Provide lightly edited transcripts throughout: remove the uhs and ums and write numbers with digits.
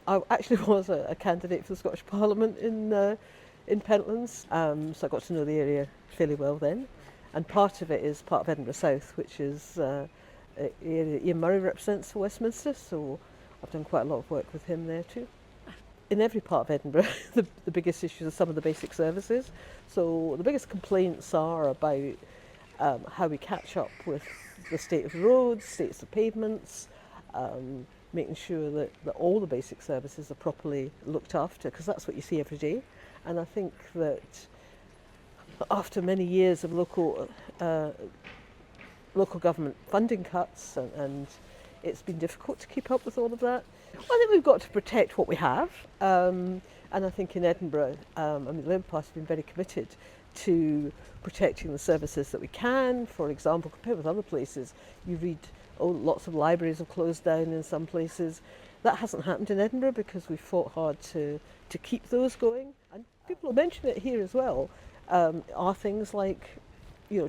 I actually was a candidate for the Scottish Parliament in Pentlands, so I got to know the area fairly well then. And part of it is part of Edinburgh South, which is area Ian Murray represents for Westminster, so I've done quite a lot of work with him there too. In every part of Edinburgh, the biggest issues are some of the basic services. So the biggest complaints are about how we catch up with the state of the roads, states of pavements, making sure that all the basic services are properly looked after, because that's what you see every day. And I think that after many years of local government funding cuts, and it's been difficult to keep up with all of that. I think we've got to protect what we have, and I think in Edinburgh, the Labour Party has been very committed to protecting the services that we can. For example, compared with other places, you read, lots of libraries have closed down in some places. That hasn't happened in Edinburgh because we fought hard to keep those going. And people will mention it here as well, are things like,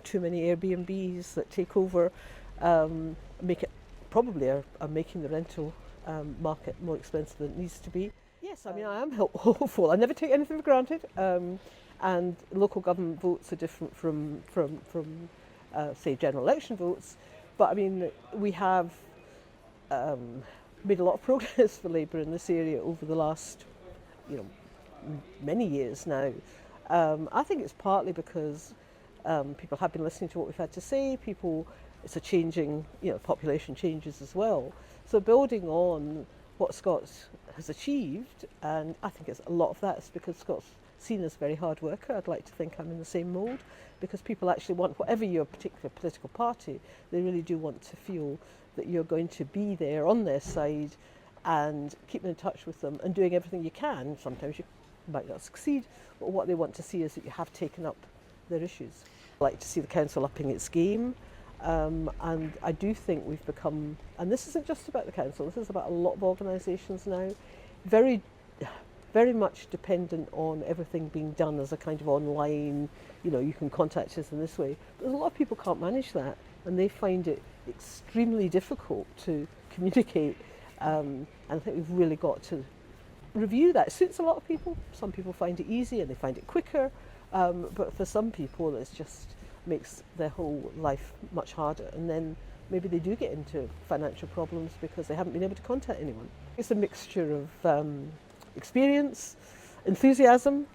too many Airbnbs that take over, make it probably are making the rental market more expensive than it needs to be. Yes, I mean, I am hopeful. I never take anything for granted, and local government votes are different from say, general election votes. But I mean, we have made a lot of progress for Labour in this area over the last, many years now. I think it's partly because people have been listening to what we've had to say. It's a changing, population changes as well. So building on what Scots has achieved, and I think a lot of that is because Scots seen as a very hard worker. I'd like to think I'm in the same mould, because people actually want, whatever your particular political party, they really do want to feel that you're going to be there on their side and keeping in touch with them and doing everything you can. Sometimes you might not succeed, but what they want to see is that you have taken up their issues. I'd like to see the council upping its game, and I do think we've become, and this isn't just about the council, this is about a lot of organisations now, very much dependent on everything being done as a kind of online, you can contact us in this way. But a lot of people can't manage that, and they find it extremely difficult to communicate, and I think we've really got to review that. It suits a lot of people. Some people find it easy and they find it quicker, but for some people it just makes their whole life much harder, and then maybe they do get into financial problems because they haven't been able to contact anyone. It's a mixture of experience, enthusiasm,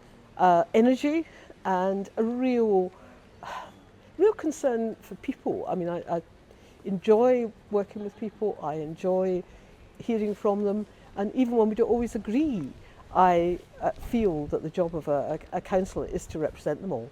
energy, and a real concern for people. I mean, I enjoy working with people, I enjoy hearing from them, and even when we don't always agree, I feel that the job of a councillor is to represent them all.